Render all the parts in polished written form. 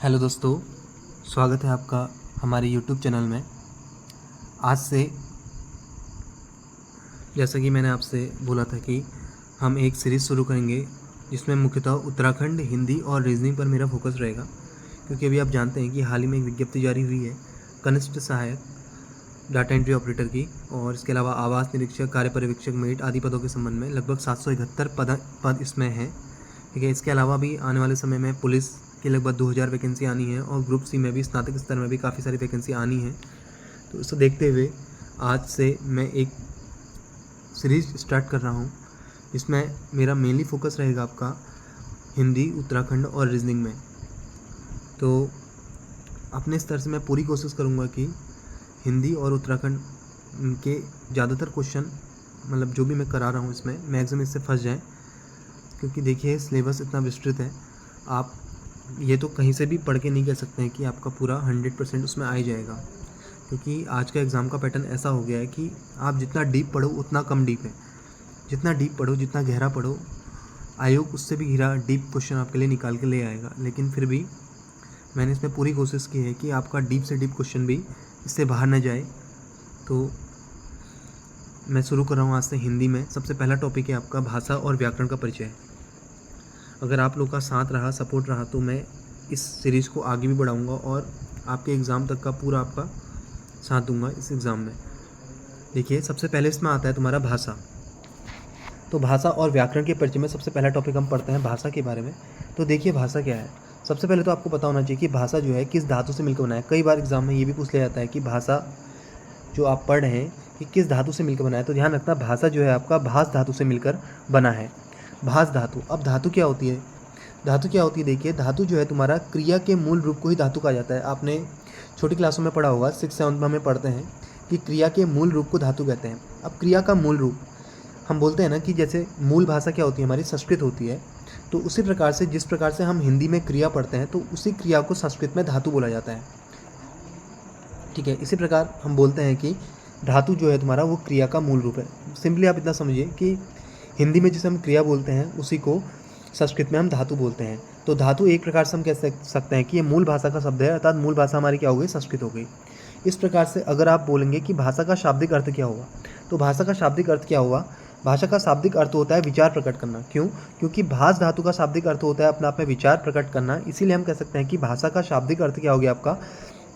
Hello दोस्तों, स्वागत है आपका हमारे यूट्यूब चैनल में। आज से जैसा कि मैंने आपसे बोला था कि हम एक सीरीज़ शुरू करेंगे जिसमें मुख्यतः उत्तराखंड, हिंदी और रीजनिंग पर मेरा फोकस रहेगा, क्योंकि अभी आप जानते हैं कि हाल ही में एक विज्ञप्ति जारी हुई है कनिष्ठ सहायक डाटा एंट्री ऑपरेटर की, और इसके अलावा आवास निरीक्षक, कार्य पर्यवेक्षक, मेट आदि पदों के संबंध में लगभग 771 पद इसमें हैं। ठीक है, इसके अलावा भी आने वाले समय में पुलिस की लगभग 2000 वैकेंसी आनी है और ग्रुप सी में भी, स्नातक स्तर में भी काफ़ी सारी वैकेंसी आनी है। तो इसको देखते हुए आज से मैं एक सीरीज स्टार्ट कर रहा हूँ जिसमें मेरा मेनली फोकस रहेगा आपका हिंदी, उत्तराखंड और रीजनिंग में। तो अपने स्तर से मैं पूरी कोशिश करूँगा कि हिंदी और उत्तराखंड के ज़्यादातर क्वेश्चन, मतलब जो भी मैं करा रहा हूँ इसमें मैक्सिमम इससे फंस जाएँ, क्योंकि देखिए सिलेबस इतना विस्तृत है, आप ये तो कहीं से भी पढ़ के नहीं कह सकते हैं कि आपका पूरा 100% उसमें आ ही जाएगा, क्योंकि आज का एग्ज़ाम का पैटर्न ऐसा हो गया है कि आप जितना डीप पढ़ो उतना कम डीप है, जितना डीप पढ़ो, जितना गहरा पढ़ो, आयोग उससे भी गहरा डीप क्वेश्चन आपके लिए निकाल के ले आएगा। लेकिन फिर भी मैंने इसमें पूरी कोशिश की है कि आपका डीप से डीप क्वेश्चन भी इससे बाहर न जाए। तो मैं शुरू कर रहा हूँ आज से हिंदी में। सबसे पहला टॉपिक है आपका भाषा और व्याकरण का परिचय। अगर आप लोग का साथ रहा, सपोर्ट रहा, तो मैं इस सीरीज़ को आगे भी बढ़ाऊंगा और आपके एग्ज़ाम तक का पूरा आपका साथ दूंगा इस एग्ज़ाम में। देखिए, सबसे पहले इसमें आता है तुम्हारा भाषा। तो भाषा और व्याकरण के परिचय में सबसे पहला टॉपिक हम पढ़ते हैं भाषा के बारे में। तो देखिए, भाषा क्या है। सबसे पहले तो आपको पता होना चाहिए कि भाषा जो है किस धातु से मिलकर बना है। कई बार एग्ज़ाम में ये भी पूछ लिया जाता है कि भाषा जो आप पढ़ रहे हैं कि किस धातु से मिलकर बना है। तो ध्यान रखना, भाषा जो है आपका भास धातु से मिलकर बना है। भास धातु। अब धातु क्या होती है? धातु क्या होती है? देखिए, धातु जो है तुम्हारा क्रिया के मूल रूप को ही धातु कहा जाता है। आपने छोटी क्लासों में पढ़ा होगा, 6-7 में हमें पढ़ते हैं कि क्रिया के मूल रूप को धातु कहते हैं। अब क्रिया का मूल रूप हम बोलते हैं ना कि जैसे मूल भाषा क्या होती है हमारी, संस्कृत होती है। तो उसी प्रकार से जिस प्रकार से हम हिंदी में क्रिया पढ़ते हैं, तो उसी क्रिया को संस्कृत में धातु बोला जाता है। ठीक है, इसी प्रकार हम बोलते हैं कि धातु जो है तुम्हारा वो क्रिया का मूल रूप है। सिंपली आप इतना समझिए कि हिंदी में जिसे हम क्रिया बोलते हैं उसी को संस्कृत में हम धातु बोलते हैं। तो धातु एक प्रकार से हम कह सकते हैं कि ये मूल भाषा का शब्द है, अर्थात मूल भाषा हमारी क्या हो गई, संस्कृत हो गई। इस प्रकार से अगर आप बोलेंगे कि भाषा का शाब्दिक अर्थ क्या हुआ, तो भाषा का शाब्दिक अर्थ क्या हुआ? भाषा का शाब्दिक अर्थ होता है विचार प्रकट करना। क्यों? क्योंकि भास धातु का शाब्दिक अर्थ होता है अपने आप में विचार प्रकट करना। इसीलिए हम कह सकते हैं कि भाषा का शाब्दिक अर्थ क्या हो गया आपका?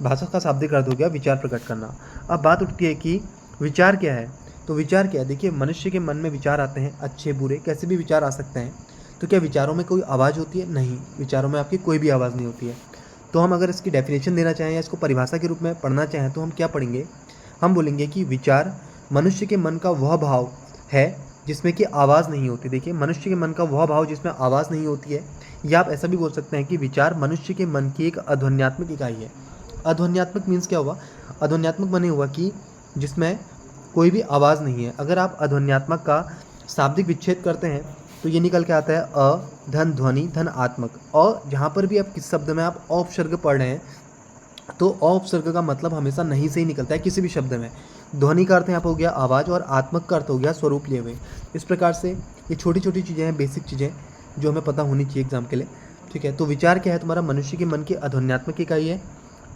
भाषा का शाब्दिक अर्थ हो गया विचार प्रकट करना। अब बात उठती है कि विचार क्या है। तो विचार क्या है? देखिए, मनुष्य के मन में विचार आते हैं, अच्छे बुरे कैसे भी विचार आ सकते हैं। तो क्या विचारों में कोई आवाज़ होती है? नहीं, विचारों में आपकी कोई भी आवाज़ नहीं होती है। तो हम अगर इसकी डेफिनेशन देना चाहें या इसको परिभाषा के रूप में पढ़ना चाहें तो हम क्या पढ़ेंगे? हम बोलेंगे कि विचार मनुष्य के मन का वह भाव है जिसमें कि आवाज़ नहीं होती। देखिए, मनुष्य के मन का वह भाव जिसमें आवाज़ नहीं होती है, या आप ऐसा भी बोल सकते हैं कि विचार मनुष्य के मन की एक अध्वन्यात्मक इकाई है। अध्वन्यात्मक मीन्स क्या हुआ? अध्वन्यात्मक बने हुआ कि जिसमें कोई भी आवाज़ नहीं है। अगर आप अध्वन्यात्मक का शाब्दिक विच्छेद करते हैं तो ये निकल के आता है अ धन ध्वनि धन आत्मक। और जहाँ पर भी आप किस शब्द में आप अ उपसर्ग पढ़ रहे हैं, तो अ उपसर्ग का मतलब हमेशा नहीं से ही निकलता है किसी भी शब्द में। ध्वनि का अर्थ यहाँ पर हो गया आवाज़ और आत्मक का अर्थ हो गया स्वरूप लिए हुए। इस प्रकार से ये छोटी छोटी चीज़ें हैं, बेसिक चीज़ें जो हमें पता होनी चाहिए एग्जाम के लिए। ठीक है, तो विचार क्या है? तुम्हारा मनुष्य के मन की अध्वन्यात्मक इकाई है।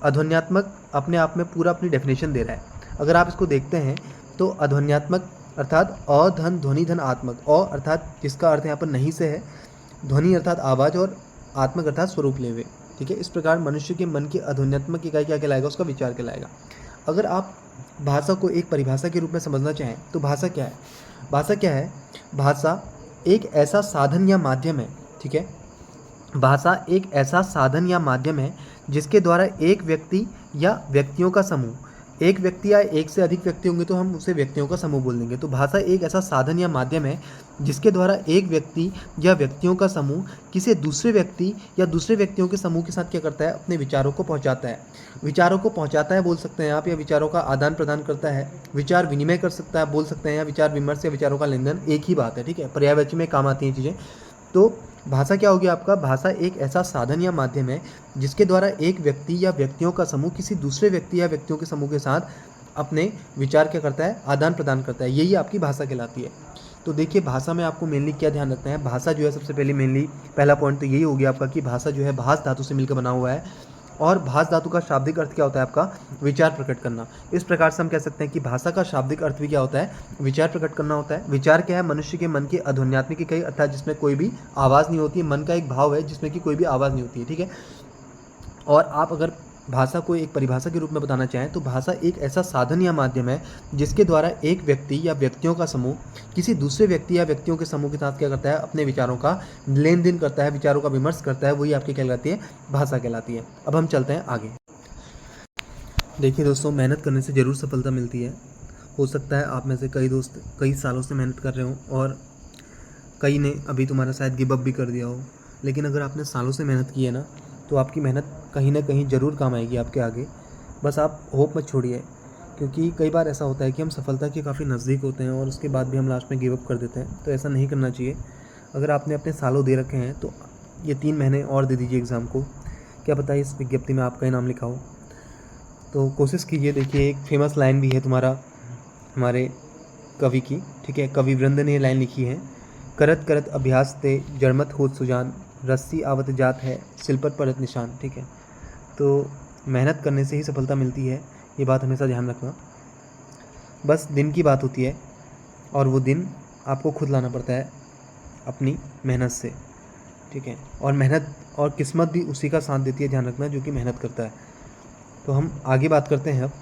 अध्वन्यात्मक अपने आप में पूरा अपनी डेफिनेशन दे रहा है। अगर आप इसको देखते हैं तो अध्वन्यात्मक अर्थात अ धन ध्वनि धन आत्मक। अ अर्थात जिसका अर्थ यहाँ पर नहीं से है, ध्वनि अर्थात आवाज़ और आत्मक अर्थात स्वरूप ले हुए। ठीक है, इस प्रकार मनुष्य के मन की अध्वन्यात्मक इकाई क्या कहलाएगा? उसका विचार कहलाएगा। अगर आप भाषा को एक परिभाषा के रूप में समझना चाहें तो भाषा क्या है? भाषा क्या है? भाषा एक ऐसा साधन या माध्यम है। ठीक है, भाषा एक ऐसा साधन या माध्यम है जिसके द्वारा एक व्यक्ति या व्यक्तियों का समूह, एक व्यक्ति या एक से अधिक व्यक्ति होंगे तो हम उसे व्यक्तियों का समूह बोल देंगे। तो भाषा एक ऐसा साधन या माध्यम है जिसके द्वारा एक व्यक्ति या व्यक्तियों का समूह किसी दूसरे व्यक्ति या दूसरे व्यक्तियों के समूह के साथ क्या करता है? अपने विचारों को पहुंचाता है। विचारों को पहुंचाता है बोल सकते हैं आप, या विचारों का आदान प्रदान करता है, विचार विनिमय कर सकता है बोल सकते हैं, या विचार विमर्श या विचारों का लेन देन, एक ही बात है। ठीक है, पर्यायवाची में काम आती हैं चीज़ें। तो भाषा क्या होगी आपका? भाषा एक ऐसा साधन या माध्यम है जिसके द्वारा एक व्यक्ति या व्यक्तियों का समूह किसी दूसरे व्यक्ति या व्यक्तियों के समूह के साथ अपने विचार क्या करता है? आदान प्रदान करता है। यही आपकी भाषा कहलाती है। तो देखिए भाषा में आपको मेनली क्या ध्यान रखना है, भाषा जो है सबसे पहले मेनली पहला पॉइंट तो यही हो गया आपका कि भाषा जो है भाष धातु से मिलकर बना हुआ है, और भाष धातु का शाब्दिक अर्थ क्या होता है आपका, विचार प्रकट करना। इस प्रकार से हम कह सकते हैं कि भाषा का शाब्दिक अर्थ भी क्या होता है, विचार प्रकट करना होता है। विचार क्या है, मनुष्य के मन के अध्वन्यात्मिक इकाई, अर्थात जिसमें कोई भी आवाज़ नहीं होती है, मन का एक भाव है जिसमें कि कोई भी आवाज़ नहीं होती है, ठीक है। और आप अगर भाषा को एक परिभाषा के रूप में बताना चाहें तो भाषा एक ऐसा साधन या माध्यम है जिसके द्वारा एक व्यक्ति या व्यक्तियों का समूह किसी दूसरे व्यक्ति या व्यक्तियों के समूह के साथ क्या करता है, अपने विचारों का लेन देन करता है, विचारों का विमर्श करता है, वही आपकी कहलाती है भाषा कहलाती है। अब हम चलते हैं आगे। देखिए दोस्तों, मेहनत करने से ज़रूर सफलता मिलती है। हो सकता है आप में से कई दोस्त कई सालों से मेहनत कर रहे हो और कई ने अभी तुम्हारा शायद गिव अप भी कर दिया हो, लेकिन अगर आपने सालों से मेहनत की है ना तो आपकी मेहनत कहीं ना कहीं ज़रूर काम आएगी आपके आगे। बस आप होप मत छोड़िए, क्योंकि कई बार ऐसा होता है कि हम सफलता के काफ़ी नज़दीक होते हैं और उसके बाद भी हम लास्ट में गिव अप कर देते हैं, तो ऐसा नहीं करना चाहिए। अगर आपने अपने सालों दे रखे हैं तो ये 3 महीने और दे दीजिए एग्ज़ाम को, क्या पता इस विज्ञप्ति में आपका ही नाम लिखा हो। तो कोशिश कीजिए। देखिए एक फेमस लाइन भी है तुम्हारा हमारे कवि की, ठीक है, कवि वृंद ने ये लाइन लिखी है, करत करत अभ्यास ते जड़मत होत सुजान, रस्सी आवत जात है सिलपत पड़त निशान, ठीक है। तो मेहनत करने से ही सफलता मिलती है, ये बात हमेशा ध्यान रखना। बस दिन की बात होती है और वो दिन आपको खुद लाना पड़ता है अपनी मेहनत से, ठीक है। और मेहनत और किस्मत भी उसी का साथ देती है, ध्यान रखना, जो कि मेहनत करता है। तो हम आगे बात करते हैं।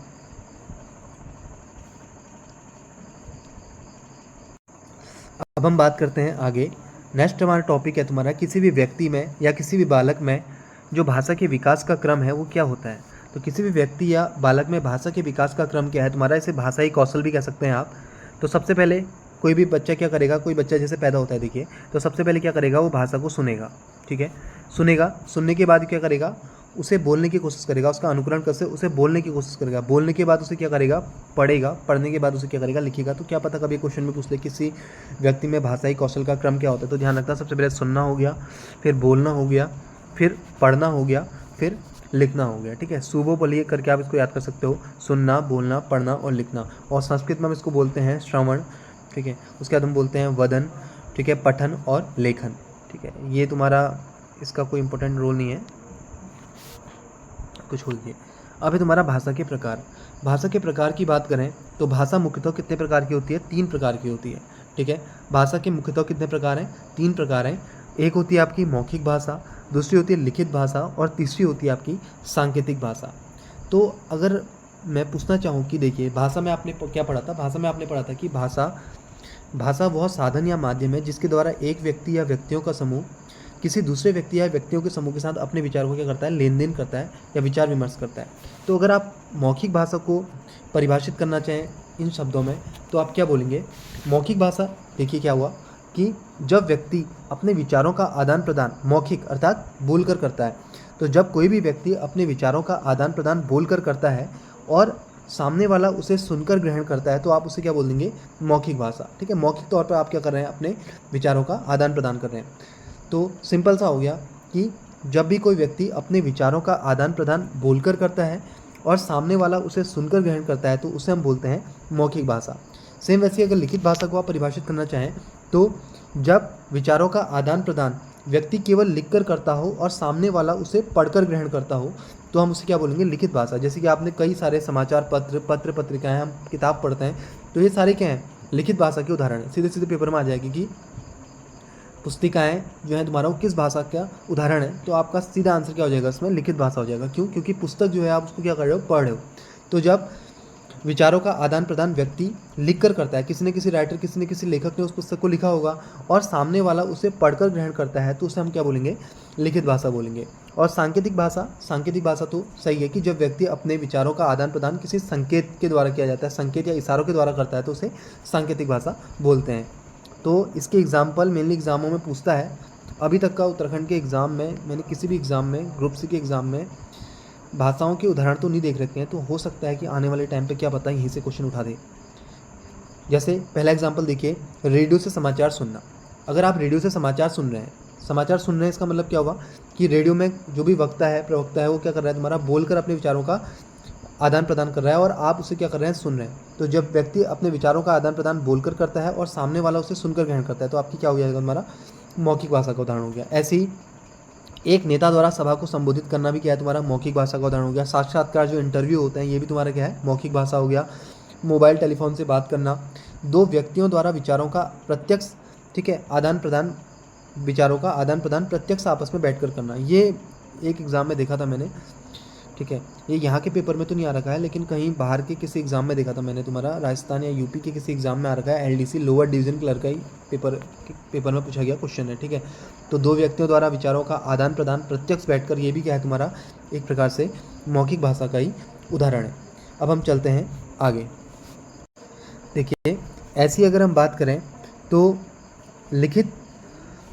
अब हम बात करते हैं आगे। नेक्स्ट हमारा टॉपिक है तुम्हारा, किसी भी व्यक्ति में या किसी भी बालक में जो भाषा के विकास का क्रम है वो क्या होता है। तो किसी भी व्यक्ति या बालक में भाषा के विकास का क्रम क्या है तुम्हारा, इसे भाषाई कौशल भी कह सकते हैं आप। तो सबसे पहले कोई भी बच्चा क्या करेगा, कोई बच्चा जैसे पैदा होता है, देखिए, तो सबसे पहले क्या करेगा, वो भाषा को सुनेगा, ठीक है। सुनेगा, सुनने के बाद क्या करेगा, उसे बोलने की कोशिश करेगा, उसका अनुकरण करके उसे बोलने की कोशिश करेगा, बोलने के बाद उसे क्या करेगा, पढ़ेगा, पढ़ने के बाद उसे क्या करेगा, लिखेगा। तो क्या पता कभी क्वेश्चन में पूछ ले किसी व्यक्ति में भाषाई कौशल का क्रम क्या होता है। तो ध्यान रखना, सबसे पहले सुनना हो गया, फिर बोलना हो गया, फिर पढ़ना हो गया, फिर लिखना हो गया, ठीक है। सुबोपलीय करके आप इसको याद कर सकते हो, सुनना, बोलना, पढ़ना और लिखना। और संस्कृत में हम इसको बोलते हैं श्रवण, ठीक है। उसके बाद हम बोलते हैं वदन, ठीक है, पठन और लेखन, ठीक है। ये तुम्हारा इसका कोई इंपॉर्टेंट रोल नहीं है, कुछ छोड़ दीजिए। अब है तुम्हारा भाषा के प्रकार। भाषा के प्रकार की बात करें तो भाषा मुख्यतः कितने प्रकार की होती है, 3 प्रकार की होती है, ठीक है। भाषा के मुख्यतः कितने प्रकार हैं, 3 प्रकार हैं। एक होती है आपकी मौखिक भाषा, दूसरी होती है लिखित भाषा और तीसरी होती है आपकी सांकेतिक भाषा। तो अगर मैं पूछना चाहूँ कि देखिए भाषा में आपने क्या पढ़ा था, भाषा में आपने पढ़ा था कि भाषा वह साधन या माध्यम है जिसके द्वारा एक व्यक्ति या व्यक्तियों का समूह किसी दूसरे व्यक्ति या व्यक्तियों के समूह के साथ अपने विचारों को क्या करता है, लेन देन करता है या विचार विमर्श करता है। तो अगर आप मौखिक भाषा को परिभाषित करना चाहें इन शब्दों में तो आप क्या बोलेंगे, मौखिक भाषा, देखिए क्या हुआ कि जब व्यक्ति अपने विचारों का आदान प्रदान मौखिक अर्थात बोलकर करता है, तो जब कोई भी व्यक्ति अपने विचारों का आदान प्रदान बोलकर करता है और सामने वाला उसे सुनकर ग्रहण करता है, तो आप उसे क्या बोल देंगे, मौखिक भाषा, ठीक है। मौखिक तौर पर आप क्या कर रहे हैं, अपने विचारों का आदान प्रदान कर रहे हैं। तो सिंपल सा हो गया कि जब भी कोई व्यक्ति अपने विचारों का आदान प्रदान बोलकर करता है और सामने वाला उसे सुनकर ग्रहण करता है, तो उसे हम बोलते हैं मौखिक भाषा। सेम वैसे अगर लिखित भाषा को आप परिभाषित करना चाहें तो जब विचारों का आदान प्रदान व्यक्ति केवल लिखकर करता हो और सामने वाला उसे पढ़कर ग्रहण करता हो, तो हम उसे क्या बोलेंगे, लिखित भाषा। जैसे कि आपने कई सारे समाचार पत्र पत्रिकाएं, हम किताब पढ़ते हैं, तो ये सारे क्या हैं, लिखित भाषा के उदाहरण हैं। सीधे सीधे पेपर में आ जाएगी कि पुस्तिकाएं जो है तुम्हारा वो किस भाषा का उदाहरण है, तो आपका सीधा आंसर क्या हो जाएगा, इसमें लिखित भाषा हो जाएगा। क्यों, क्योंकि पुस्तक जो है आप उसको क्या कर रहे हो, पढ़ रहे हो। तो जब विचारों का आदान प्रदान व्यक्ति लिख कर करता है, किसी न किसी राइटर, किसी न किसी लेखक ने उस पुस्तक को लिखा होगा और सामने वाला उसे पढ़कर ग्रहण करता है, तो उसे हम क्या बोलेंगे, लिखित भाषा बोलेंगे। और सांकेतिक भाषा तो सही है कि जब व्यक्ति अपने विचारों का आदान प्रदान किसी संकेत के द्वारा किया जाता है, संकेत या इशारों के द्वारा करता है, तो उसे सांकेतिक भाषा बोलते हैं। तो इसके एग्जाम्पल मेनली एग्जामों में पूछता है। अभी तक का उत्तराखंड के एग्ज़ाम में मैंने किसी भी एग्ज़ाम में, ग्रुप सी के एग्ज़ाम में भाषाओं के उदाहरण तो नहीं देख रखे हैं, तो हो सकता है कि आने वाले टाइम पे क्या पता यहीं से क्वेश्चन उठा दे। जैसे पहला एग्जाम्पल देखिए, रेडियो से समाचार सुनना। अगर आप रेडियो से समाचार सुन रहे हैं, इसका मतलब क्या होगा कि रेडियो में जो भी वक्ता है, प्रवक्ता है, वो क्या कर रहा है, तुम्हारा बोलकर अपने विचारों का आदान प्रदान कर रहा है और आप उसे क्या कर रहे हैं, सुन रहे हैं। तो जब व्यक्ति अपने विचारों का आदान प्रदान बोलकर करता है और सामने वाला उसे सुनकर ग्रहण करता है, तो आपकी क्या हो जाएगा, हमारा मौखिक भाषा का उदाहरण हो गया। ऐसे ही एक नेता द्वारा सभा को संबोधित करना भी क्या है, तुम्हारा मौखिक भाषा का उदाहरण हो गया। साक्षात्कार जो इंटरव्यू होते हैं, ये भी तुम्हारा क्या है, मौखिक भाषा हो गया। मोबाइल टेलीफोन से बात करना, दो व्यक्तियों द्वारा विचारों का प्रत्यक्ष, ठीक है, आदान प्रदान, विचारों का आदान प्रदान प्रत्यक्ष आपस में बैठकर करना। ये एक एग्ज़ाम में देखा था मैंने, ठीक है, ये यहाँ के पेपर में तो नहीं आ रखा है, लेकिन कहीं बाहर के किसी एग्ज़ाम में देखा था मैंने, तुम्हारा राजस्थान या यूपी के किसी एग्ज़ाम में आ रखा है। एलडीसी लोअर डिवीज़न क्लर्क का ही पेपर में पूछा गया क्वेश्चन है, ठीक है। तो दो व्यक्तियों द्वारा विचारों का आदान प्रदान प्रत्यक्ष बैठकर, ये भी क्या है, तुम्हारा एक प्रकार से मौखिक भाषा का ही उदाहरण है। अब हम चलते हैं आगे। देखिए, ऐसी अगर हम बात करें तो लिखित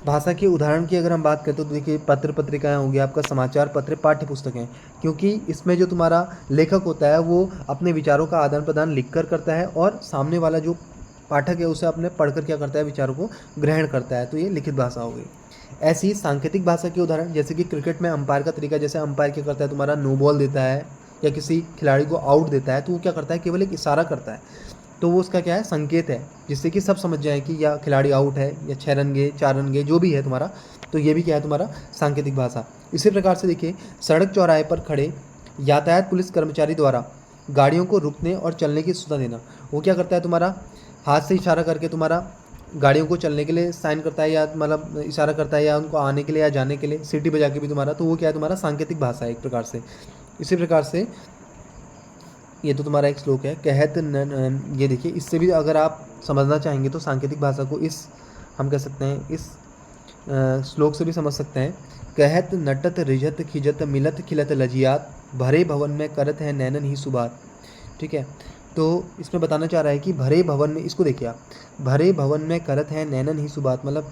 भाषा के उदाहरण की अगर हम बात करें तो देखिए, पत्र पत्रिकाएं हो गया, आपका समाचार पत्र, पाठ्य पुस्तकें, क्योंकि इसमें जो तुम्हारा लेखक होता है वो अपने विचारों का आदान प्रदान लिखकर करता है और सामने वाला जो पाठक है उसे अपने पढ़कर क्या करता है, विचारों को ग्रहण करता है। तो ये लिखित भाषा हो गई। ऐसी सांकेतिक भाषा के उदाहरण, जैसे कि क्रिकेट में अंपायर का तरीका, जैसे अंपायर क्या करता है, तुम्हारा नो बॉल देता है या किसी खिलाड़ी को आउट देता है, तो वो क्या करता है, केवल एक इशारा करता है। तो वो उसका क्या है, संकेत है, जिससे कि सब समझ जाए कि या खिलाड़ी आउट है या 6 रन गए, 4 रन गए, जो भी है तुम्हारा। तो ये भी क्या है, तुम्हारा सांकेतिक भाषा। इसी प्रकार से देखिए, सड़क चौराहे पर खड़े यातायात पुलिस कर्मचारी द्वारा गाड़ियों को रुकने और चलने की सूचना देना। वो क्या करता है, तुम्हारा हाथ से इशारा करके तुम्हारा गाड़ियों को चलने के लिए साइन करता है, या मतलब इशारा करता है, या उनको आने के लिए या जाने के लिए सीटी बजा के भी तुम्हारा। तो वो क्या है, तुम्हारा सांकेतिक भाषा है एक प्रकार से। इसी प्रकार से ये तो तुम्हारा एक श्लोक है, कहत ये देखिए, इससे भी अगर आप समझना चाहेंगे तो सांकेतिक भाषा को इस हम कह सकते हैं, इस श्लोक से भी समझ सकते हैं। कहत नटत रिझत खिजत मिलत खिलत लजियात, भरे भवन में करत है नैनन ही सुबात। ठीक है, तो इसमें बताना चाह रहा है कि भरे भवन में, इसको देखिए आप, भरे भवन में करत है नैनन ही सुबात, मतलब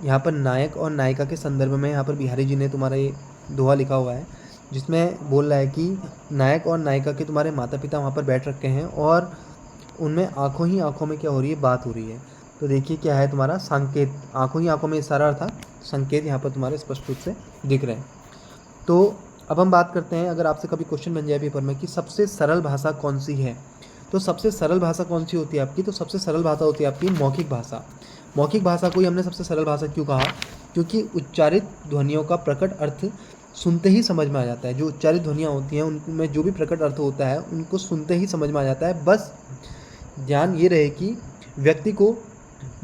यहाँ पर नायक और नायिका के संदर्भ में यहाँ पर बिहारी जी ने तुम्हारा ये दोहा लिखा हुआ है, जिसमें बोल रहा है कि नायक और नायिका के तुम्हारे माता पिता वहाँ पर बैठ रखे हैं और उनमें आंखों ही आंखों में क्या हो रही है, बात हो रही है। तो देखिए क्या है, तुम्हारा संकेत, आंखों ही आंखों में इशारा अर्थात संकेत यहाँ पर तुम्हारे स्पष्ट रूप से दिख रहे हैं। तो अब हम बात करते हैं, अगर आपसे कभी क्वेश्चन बन जाए पेपर में कि सबसे सरल भाषा कौन सी है, तो सबसे सरल भाषा कौन सी होती है आपकी, तो सबसे सरल भाषा होती है आपकी मौखिक भाषा। मौखिक भाषा को ही हमने सबसे सरल भाषा क्यों कहा, क्योंकि उच्चारित ध्वनियों का प्रकट अर्थ सुनते ही समझ में आ जाता है। जो उच्चारित ध्वनियाँ होती हैं उनमें जो भी प्रकट अर्थ होता है उनको सुनते ही समझ में आ जाता है। बस ध्यान ये रहे कि व्यक्ति को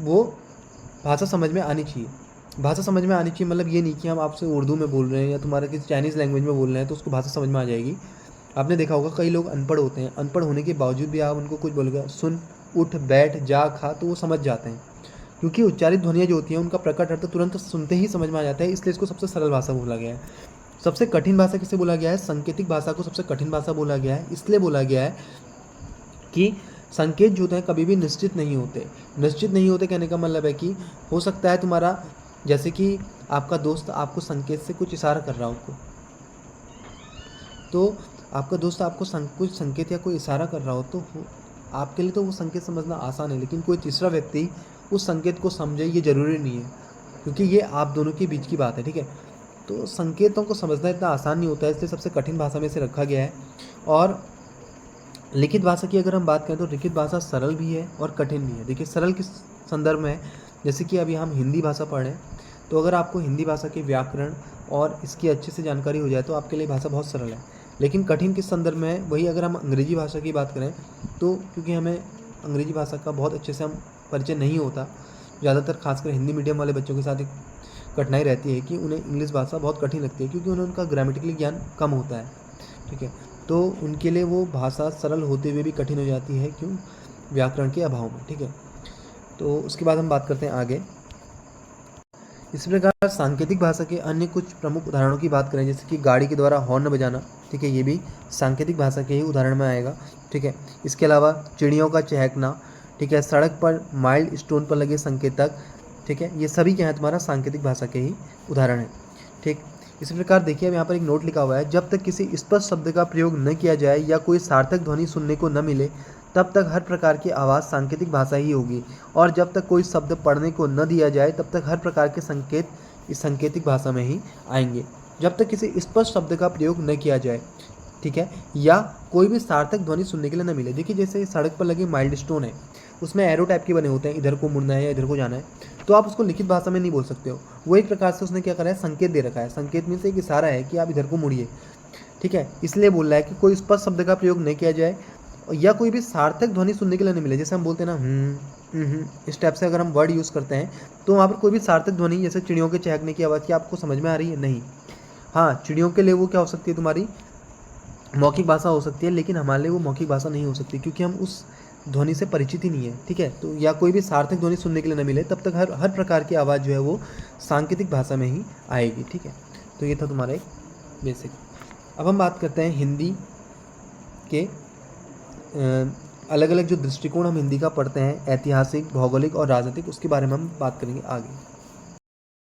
वो भाषा समझ में आनी चाहिए। भाषा समझ में आनी चाहिए मतलब ये नहीं कि हम आपसे उर्दू में बोल रहे हैं या तुम्हारा किसी चाइनीज़ लैंग्वेज में बोल रहे हैं तो उसको भाषा समझ में आ जाएगी। आपने देखा होगा कई लोग अनपढ़ होते हैं, अनपढ़ होने के बावजूद भी आप उनको कुछ बोलोगे, सुन, उठ, बैठ, जा, खा, तो वो समझ जाते हैं, क्योंकि उच्चारित ध्वनियाँ जो होती हैं उनका प्रकट अर्थ तुरंत सुनते ही समझ में आ जाता है। इसलिए इसको सबसे सरल भाषा बोला गया है। सबसे कठिन भाषा किसे बोला गया है, सांकेतिक भाषा को सबसे कठिन भाषा बोला गया है। इसलिए बोला गया है कि संकेत जो होते हैं कभी भी निश्चित नहीं होते। निश्चित नहीं होते कहने का मतलब है कि हो सकता है तुम्हारा, जैसे कि आपका दोस्त आपको संकेत से कुछ इशारा कर रहा हो, तो आपका दोस्त आपको कुछ संकेत या कोई इशारा कर रहा हो, तो आपके लिए तो वो संकेत समझना आसान है, लेकिन कोई तीसरा व्यक्ति उस संकेत को समझे ये ज़रूरी नहीं है, क्योंकि ये आप दोनों के बीच की बात है। ठीक है, तो संकेतों को समझना इतना आसान नहीं होता है, इसलिए सबसे कठिन भाषा में से रखा गया है। और लिखित भाषा की अगर हम बात करें तो लिखित भाषा सरल भी है और कठिन भी है। देखिए सरल किस संदर्भ में है, जैसे कि अभी हम हिंदी भाषा पढ़ रहे हैं, तो अगर आपको हिंदी भाषा के व्याकरण और इसकी अच्छे से जानकारी हो जाए तो आपके लिए भाषा बहुत सरल है। लेकिन कठिन किस संदर्भ में है, वही अगर हम अंग्रेजी भाषा की बात करें तो क्योंकि हमें अंग्रेजी भाषा का बहुत अच्छे से हम परिचय नहीं होता, ज़्यादातर खासकर हिंदी मीडियम वाले बच्चों के साथ एक कठिनाई रहती है कि उन्हें इंग्लिश भाषा बहुत कठिन लगती है, क्योंकि उन्हें उनका ग्रामेटिकली ज्ञान कम होता है। ठीक है, तो उनके लिए वो भाषा सरल होते हुए भी कठिन हो जाती है, क्यों, व्याकरण के अभाव में। ठीक है, तो उसके बाद हम बात करते हैं आगे। इस प्रकार सांकेतिक भाषा के अन्य कुछ प्रमुख उदाहरणों की बात करें, जैसे कि गाड़ी के द्वारा हॉर्न बजाना, ठीक है, ये भी सांकेतिक भाषा के ही उदाहरण में आएगा। ठीक है, इसके अलावा चिड़ियों का चहकना, ठीक है, सड़क पर माइल्ड स्टोन पर लगे संकेतक, ठीक है, ये सभी क्या है, तुम्हारा सांकेतिक भाषा के ही उदाहरण है। ठीक, इसी प्रकार देखिए अब यहाँ पर एक नोट लिखा हुआ है, जब तक किसी स्पष्ट शब्द का प्रयोग न किया जाए या कोई सार्थक ध्वनि सुनने को न मिले तब तक हर प्रकार की आवाज़ सांकेतिक भाषा ही होगी, और जब तक कोई शब्द पढ़ने को न दिया जाए तब तक हर प्रकार के संकेत इस सांकेतिक भाषा में ही आएंगे। जब तक किसी स्पष्ट शब्द का प्रयोग न किया जाए, ठीक है, या कोई भी सार्थक ध्वनि सुनने के लिए न मिले। देखिए जैसे सड़क पर लगे माइलस्टोन है, उसमें एरो टाइप के बने होते हैं, इधर को मुड़ना है या इधर को जाना है, तो आप उसको लिखित भाषा में नहीं बोल सकते हो। वो एक प्रकार से उसने क्या करा है, संकेत दे रखा है। संकेत में से एक इशारा है कि आप इधर को मुड़िए, ठीक है। इसलिए बोल रहा है कि कोई स्पष्ट शब्द का प्रयोग नहीं किया जाए या कोई भी सार्थक ध्वनि सुनने के लिए नहीं मिले। जैसे हम बोलते हैं ना, इस टाइप से अगर हम वर्ड यूज़ करते हैं तो वहाँ पर कोई भी सार्थक ध्वनि, जैसे चिड़ियों के चहकने की आवाज़, क्या आपको समझ में आ रही है? नहीं। हाँ, चिड़ियों के लिए वो क्या हो सकती है, तुम्हारी मौखिक भाषा हो सकती है, लेकिन हमारे लिए वो मौखिक भाषा नहीं हो सकती, क्योंकि हम उस ध्वनि से परिचित ही नहीं है, ठीक है। तो या कोई भी सार्थक ध्वनि सुनने के लिए न मिले, तब तक हर हर प्रकार की आवाज़ जो है वो सांकेतिक भाषा में ही आएगी, ठीक है। तो ये था तुम्हारा एक बेसिक। अब हम बात करते हैं हिंदी के अलग अलग जो दृष्टिकोण हम हिंदी का पढ़ते हैं, ऐतिहासिक, भौगोलिक और राजनीतिक, उसके बारे में हम बात करेंगे आगे।